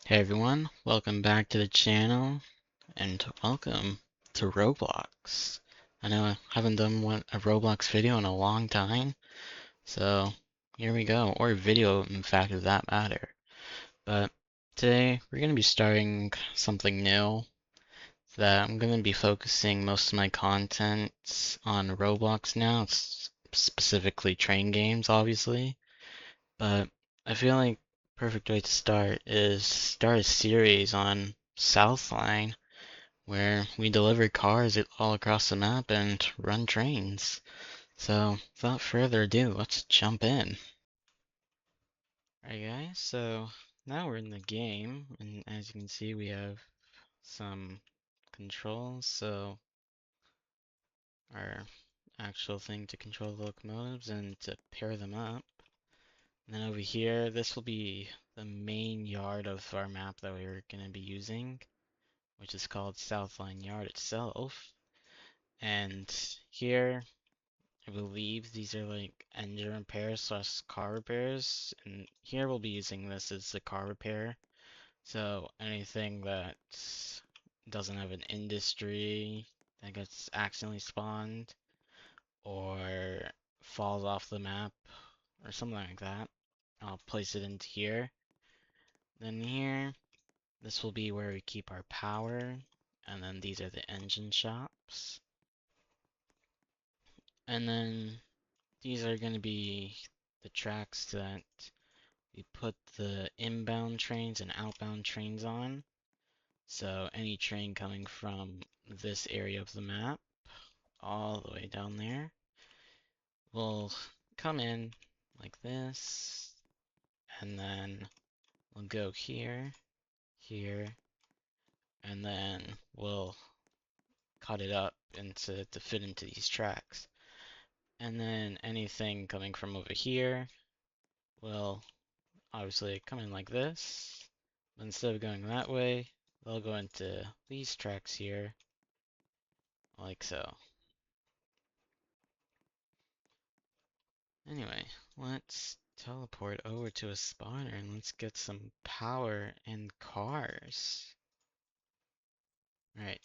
Hey everyone, welcome back to the channel and welcome to Roblox. I know I haven't done a Roblox video in a long time, so here we go, or video in fact of that matter. But today we're going to be starting something new that I'm going to be focusing most of my content on Roblox now. It's specifically train games, obviously, but I feel like perfect way to start is start a series on Southline where we deliver cars all across the map and run trains. So without further ado, let's jump in. Alright guys, so now we're in the game, and as you can see we have some controls. So our actual thing to control the locomotives and to pair them up. And then over here, this will be the main yard of our map that we're going to be using, which is called Southline Yard itself. And here, I believe these are like engine repairs slash car repairs. And here we'll be using this as the car repair. So anything that doesn't have an industry that gets accidentally spawned or falls off the map or something like that, I'll place it into here. Then here, this will be where we keep our power. And then these are the engine shops. And then these are going to be the tracks that we put the inbound trains and outbound trains on. So any train coming from this area of the map all the way down there will come in like this, and then we'll go here, here, and then we'll cut it up to fit into these tracks. And then anything coming from over here will obviously come in like this. But instead of going that way, they'll go into these tracks here, like so. Anyway, let's teleport over to a spawner and let's get some power and cars. Right.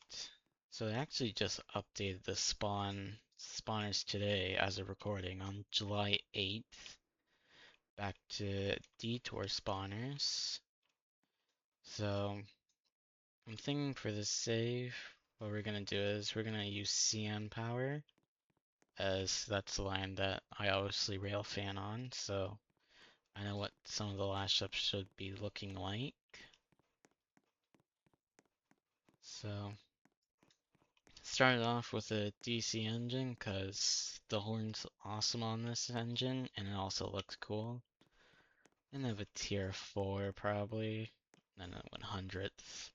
So they actually just updated the spawners today as a recording on July 8th. Back to detour spawners. So I'm thinking for this save, what we're gonna do is we're gonna use CN power, as that's the line that I obviously rail fan on, so I know what some of the last ships should be looking like. So started off with a DC engine because the horn's awesome on this engine and it also looks cool. And I have a tier 4 probably, and a 100th.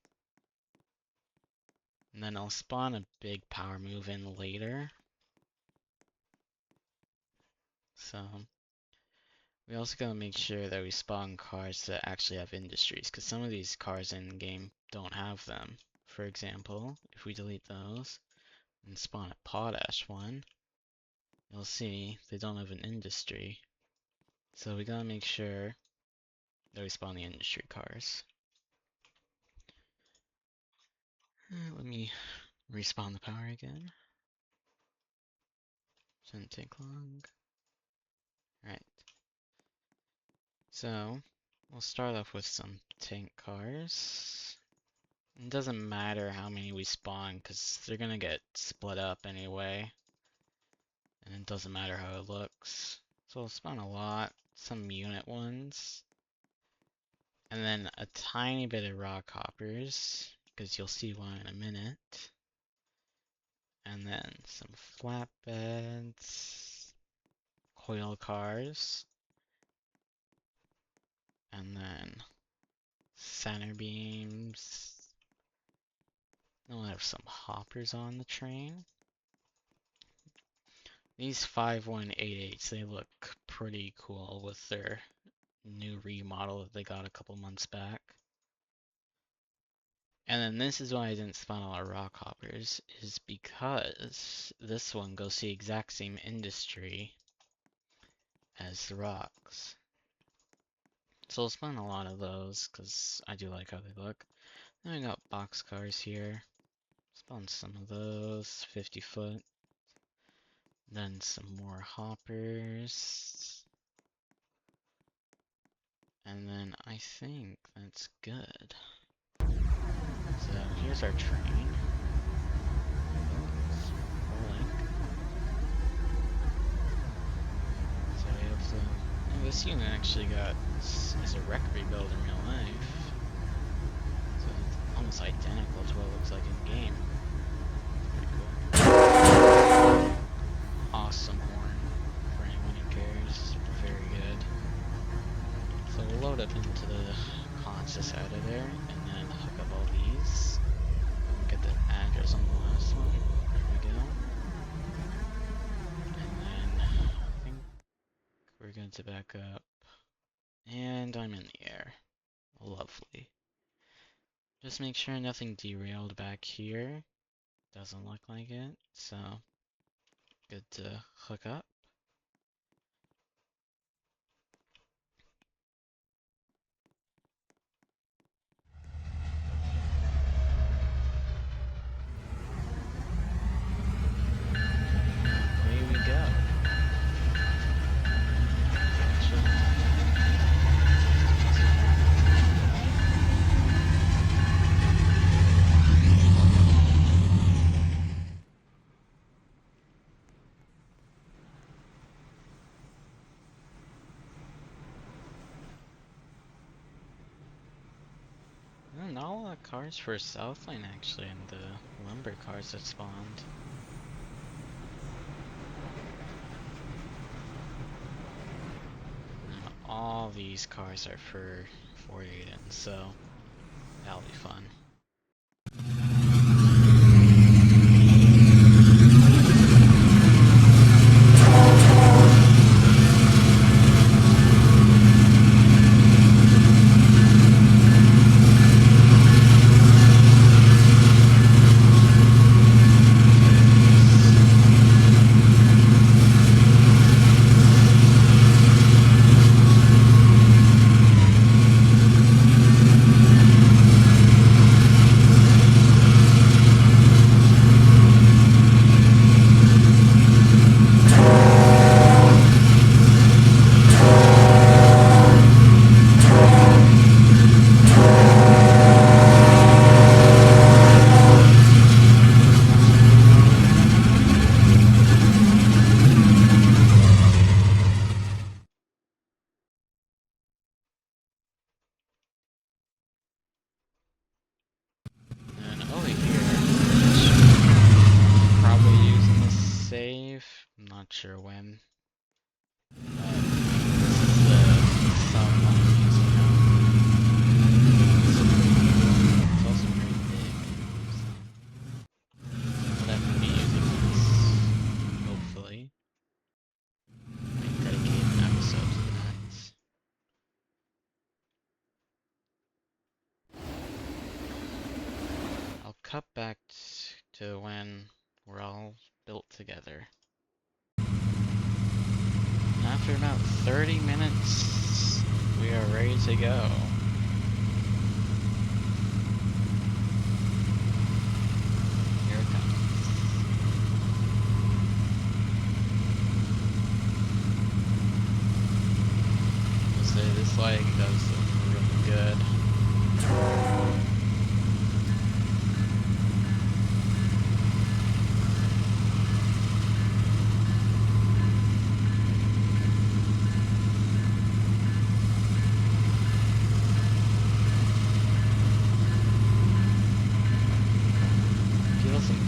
And then I'll spawn a big power move in later. So we also gotta make sure that we spawn cars that actually have industries, because some of these cars in game don't have them. For example, if we delete those and spawn a potash one, you'll see they don't have an industry. So we gotta make sure that we spawn the industry cars. Let me respawn the power again. Shouldn't take long. Right. So we'll start off with some tank cars. It doesn't matter how many we spawn because they're gonna get split up anyway. And it doesn't matter how it looks. So we'll spawn a lot, some unit ones. And then a tiny bit of rock hoppers, because you'll see why in a minute. And then some flatbeds, coil cars, and then center beams. Then we'll have some hoppers on the train. These 5188s, they look pretty cool with their new remodel that they got a couple months back. And then this is why I didn't spawn a lot of rock hoppers, is because this one goes the exact same industry as the rocks. So we'll spawn a lot of those, because I do like how they look. Then we got box cars here. Spawn some of those, 50 foot. Then some more hoppers. And then I think that's good. So here's our train. Oh, it's rolling. So we have oh, this unit actually is a wreck rebuild in real life. So it's almost identical to what it looks like in game. Pretty cool. Awesome horn for anyone who cares. Very good. So we'll load up into the conscious out of there and then hook up all these. Get the address on the last one. There we go. And then I think we're going to back up. And I'm in the air. Lovely. Just make sure nothing derailed back here. Doesn't look like it. So good to hook up. Here we go. Not a lot of cars for Southline actually, and the lumber cars that spawned. And all these cars are for 48 in, so that'll be fun. And over here, probably using this save. I'm not sure when. But this is the Southline Museum. It's also very big. So we'll definitely be using this, hopefully. Might dedicate an episode to that. I'll cut back to when we're all built together. After about 30 minutes, we are ready to go. Here it comes. I'll say this lighting does look really good.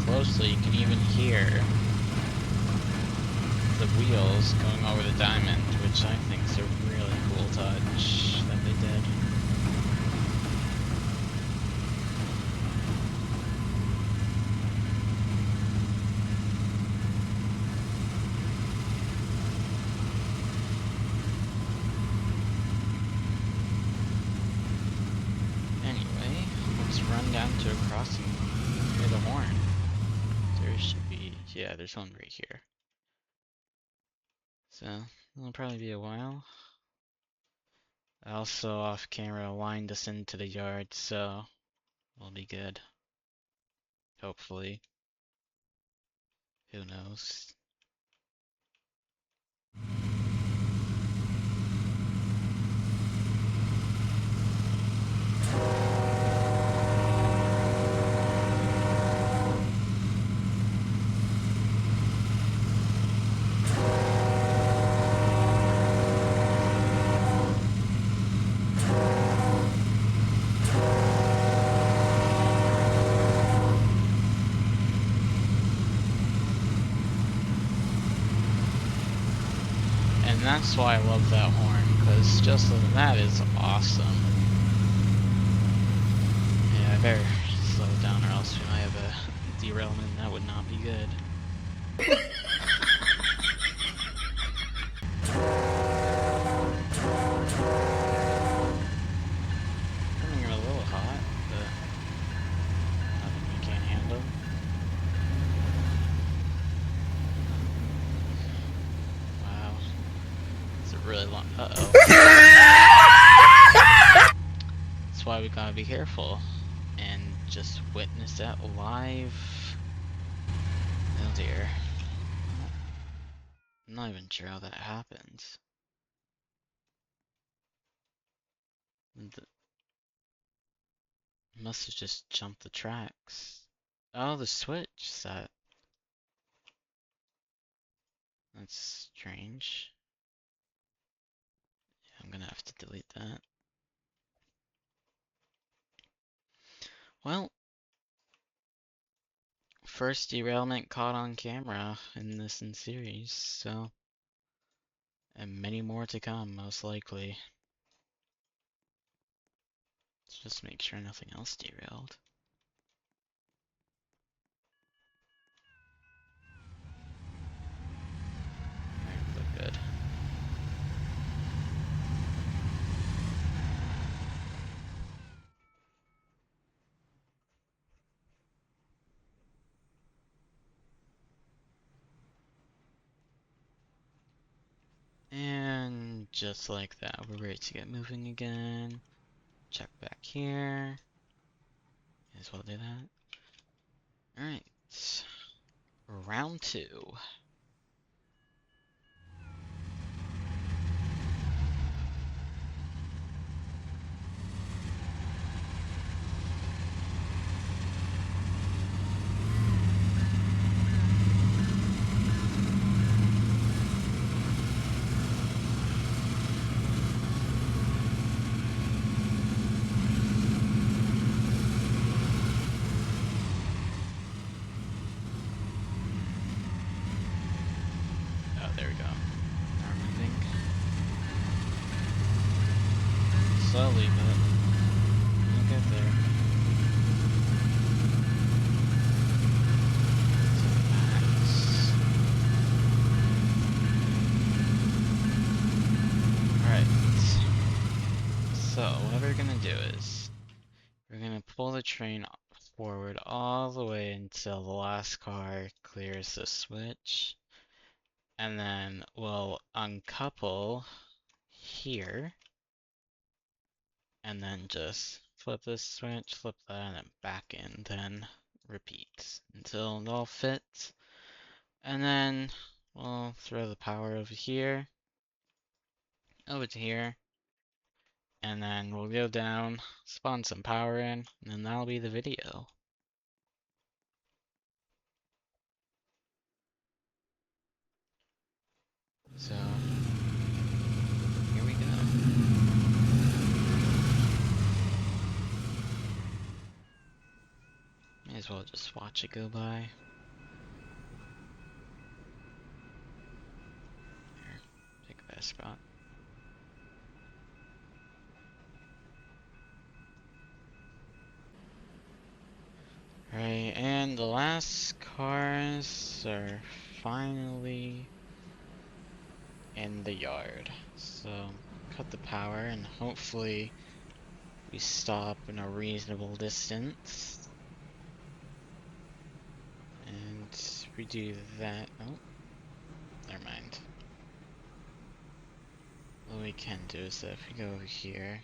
Closely, you can even hear the wheels going over the diamond, which I think is a really cool touch that they did. Anyway, let's run down to a crossing near the horn. There should be, yeah, there's one right here. So, it'll probably be a while. I also off camera lined us into the yard, so we'll be good. Hopefully. Who knows? And that's why I love that horn, because just that is awesome. Yeah, I better slow it down or else we might have a derailment. That would not be good. Coming in a little hot, but nothing we can't handle. Wow. It's a really long. Uh-oh. That's why we gotta be careful and just witness that live. Oh dear. I'm not even sure how that happens. Must have just jumped the tracks. Oh, the switch set. That's strange. Yeah, I'm gonna have to delete that. Well, first derailment caught on camera in this series, so. And many more to come, most likely. Let's just make sure nothing else derailed. Alright, look good. And just like that, we're ready to get moving again. Check back here. May as well do that. Alright. Round 2. Oh, there we go. Now we're moving. Slowly, but we'll get there. Alright. So, what we're gonna do is, we're gonna pull the train forward all the way until the last car clears the switch. And then we'll uncouple here. And then just flip this switch, flip that, and then back in, then repeat until it all fits. And then we'll throw the power over here, over to here, and then we'll go down, spawn some power in, and then that'll be the video. So, here we go. May as well just watch it go by. Here, pick a best spot. Right, and the last cars are finally in the yard. So, cut the power and hopefully we stop in a reasonable distance. And redo that. Oh, never mind. what we can do is that if we go over here,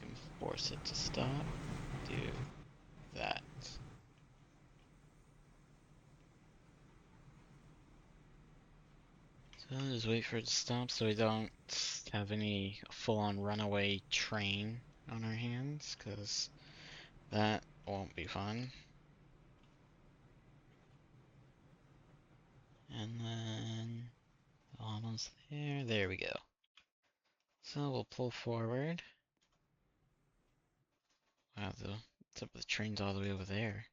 we can force it to stop. Do that. So just wait for it to stop so we don't have any full-on runaway train on our hands, because that won't be fun. And then almost there. There we go. So we'll pull forward. Wow, the train's all the way over there.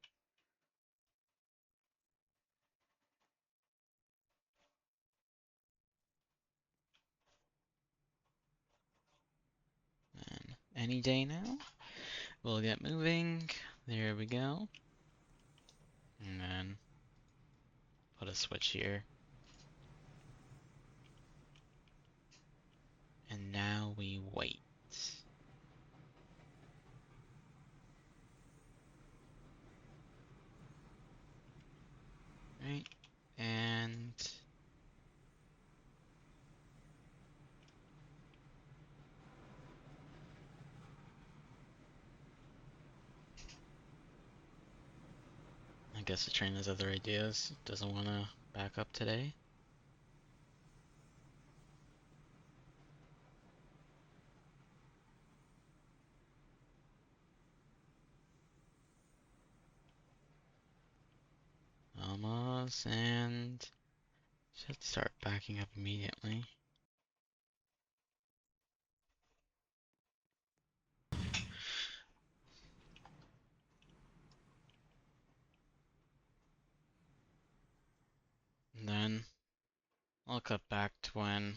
And any day now, we'll get moving. There we go. And then put a switch here. And now we wait. Right? And I guess the train has other ideas. Doesn't want to back up today. Almost, and should start backing up immediately. And then I'll cut back to when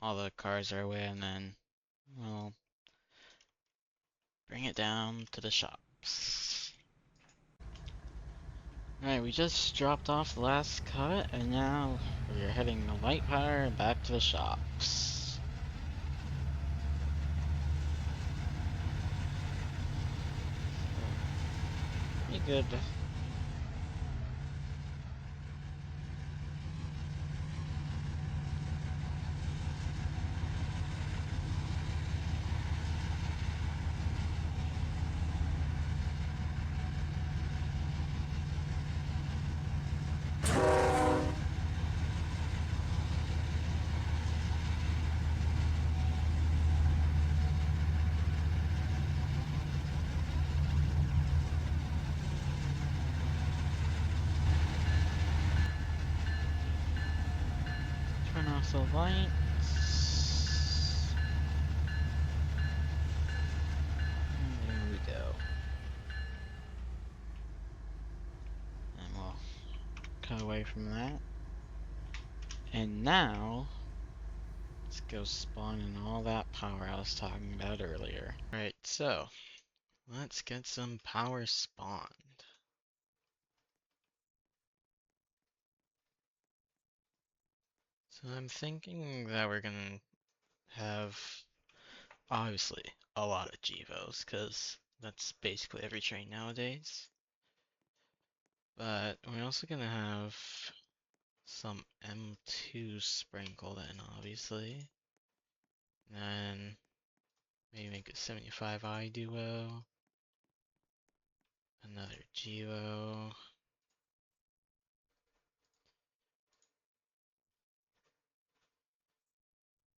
all the cars are away, and then we'll bring it down to the shops. Alright, we just dropped off the last cut, and now we're heading the light power back to the shops. Pretty good. Turn off the lights. And there we go. And we'll cut away from that. And now, let's go spawn in all that power I was talking about earlier. Alright, so, let's get some power spawned. So I'm thinking that we're gonna have, obviously, a lot of Gevos, because that's basically every train nowadays. But we're also gonna have some M2 sprinkled in, obviously. And then maybe make a 75i duo. Another Gevo.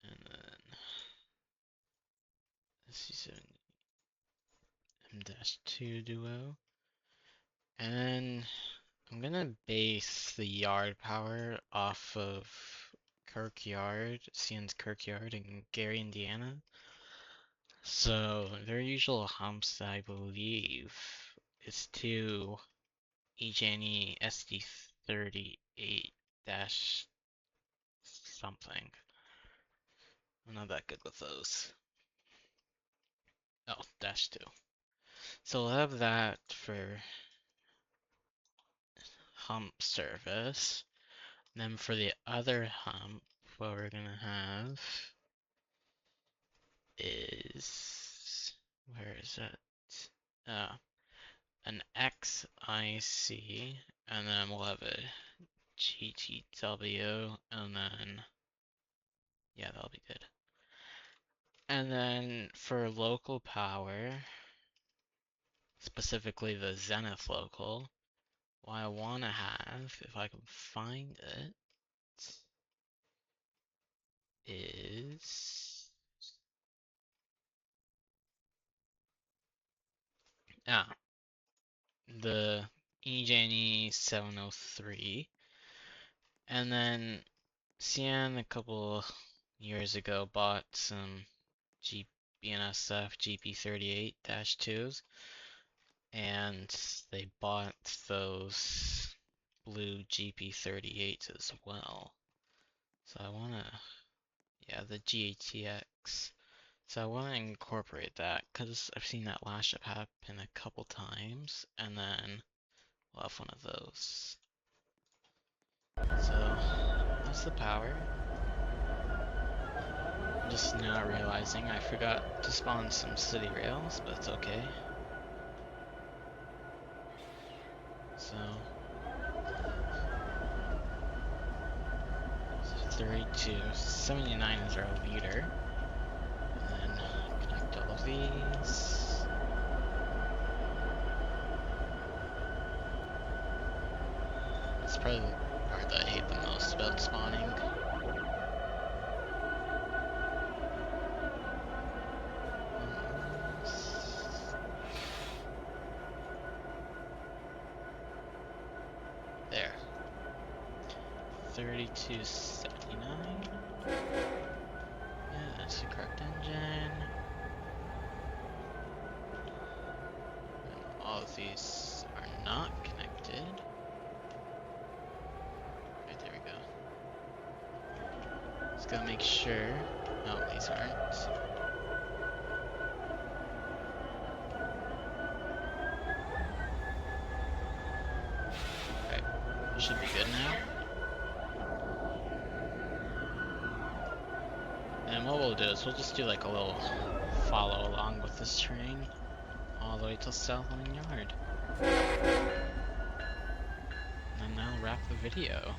And then SC7 M-2 duo. And I'm gonna base the yard power off of Kirkyard, CN's Kirkyard in Gary, Indiana. So their usual humps, I believe, is to EJNE SD38 dash something. I'm not that good with those. Oh, dash 2. So we'll have that for hump service. Then for the other hump, what we're gonna have is, where is it? An XIC, and then we'll have a GTW, and then Yeah, that'll be good. And then for local power, specifically the Zenith local, what I want to have, if I can find it, is the EJNE 703. And then CN a couple years ago bought some BNSF GP38-2s, and they bought those blue GP38s as well. So I wanna, yeah, the GATX. So I want to incorporate that because I've seen that lash up happen a couple times, and then we'll have one of those. So that's the power. I'm just now realizing I forgot to spawn some city rails, but it's okay. So 32, 79 is our leader. And then connect all of these. That's probably the part that I hate the most about spawning. There. 3279. Yeah, that's the correct engine. And all of these are not connected. Right, there we go. Just gotta make sure. No, these aren't. Alright, should be good now. And what we'll do is we'll just do like a little follow along with this train all the way till Southline Yard. And then that'll wrap the video.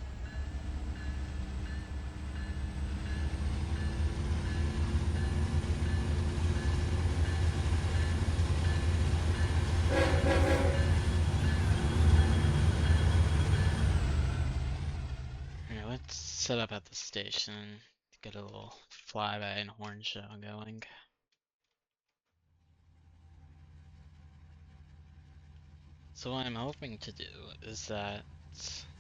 Alright, let's set up at the station to get a little flyby and horn show going. So what I'm hoping to do is that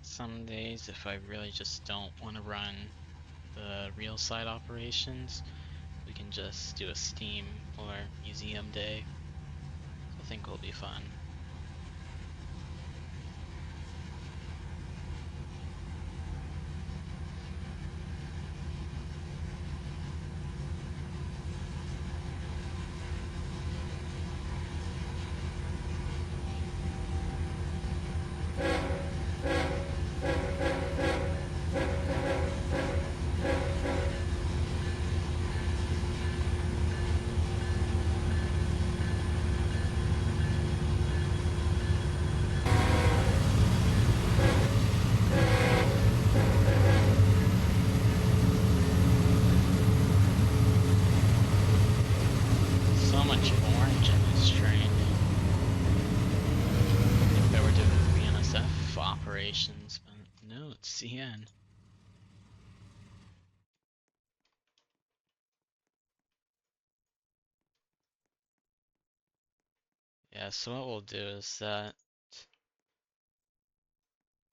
some days, if I really just don't want to run the real side operations, we can just do a Steam or museum day. So I think it'll be fun. So much orange in this train. I think we're doing BNSF operations, but no, it's CN. Yeah, so what we'll do is that,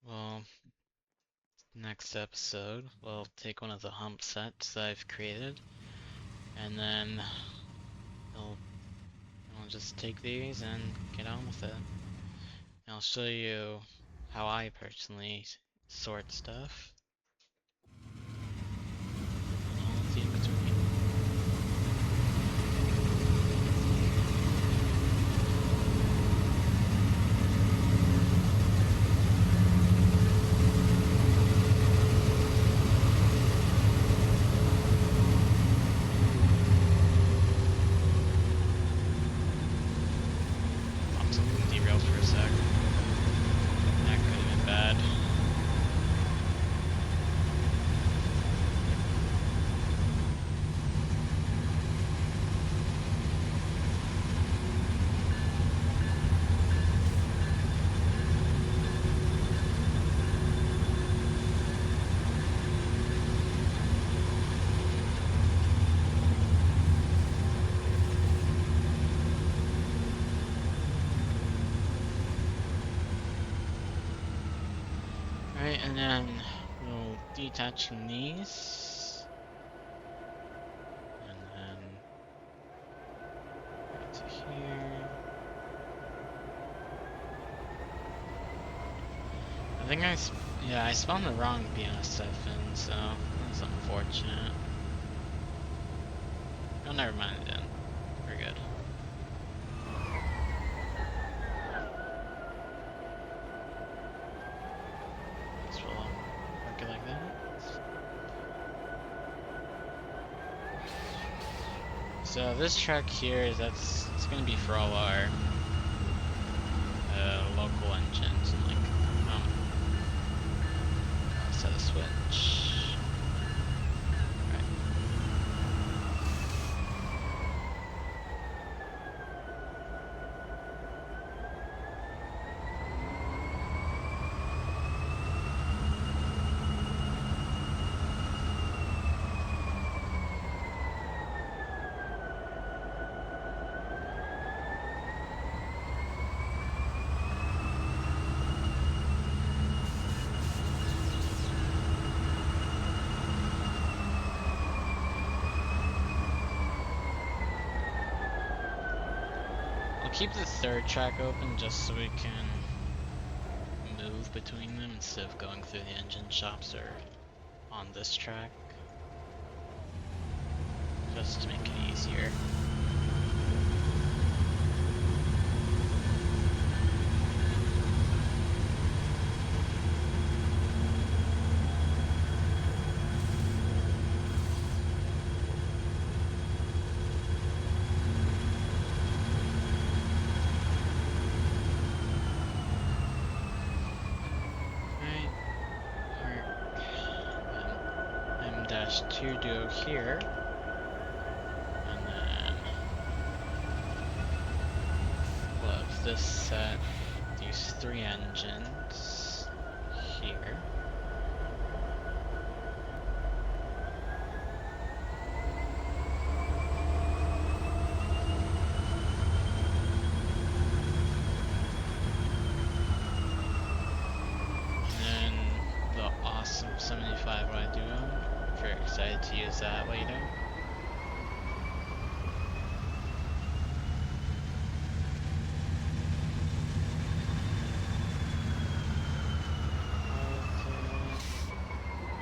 well, next episode, we'll take one of the hump sets that I've created, and then we'll just take these and get on with it. And I'll show you how I personally sort stuff. And all of the in between. Something derailed for a sec. That could have been bad. Alright, and then we'll detach these. And then right to here. I think I spawned the wrong BNSF in, so that's unfortunate. Oh, never mind then. We're good. Guess we'll work it like that. So this track here it's gonna be for all our local engines and like I'll set a switch. Keep the third track open just so we can move between them instead of going through the engine shops or on this track. Just to make it easier. M-2 duo here, and then we'll have this set, these 3 engines here. And then the awesome 75Y duo. Very excited to use that later.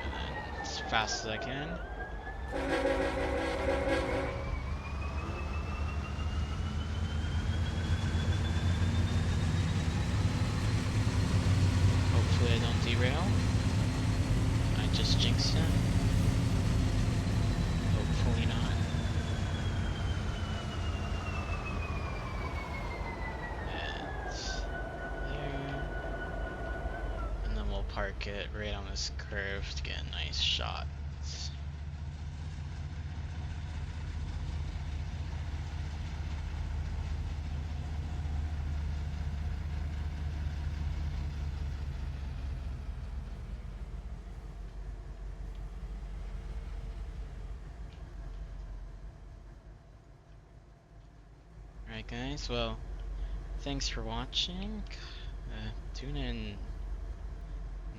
And then as fast as I can. Hopefully I don't derail. I just jinxed him. Hopefully not. And there. And then we'll park it right on this curve to get a nice shot. Alright guys, well, thanks for watching. Tune in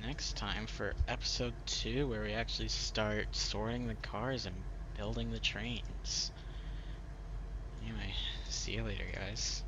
next time for episode 2 where we actually start sorting the cars and building the trains. Anyway, see you later guys.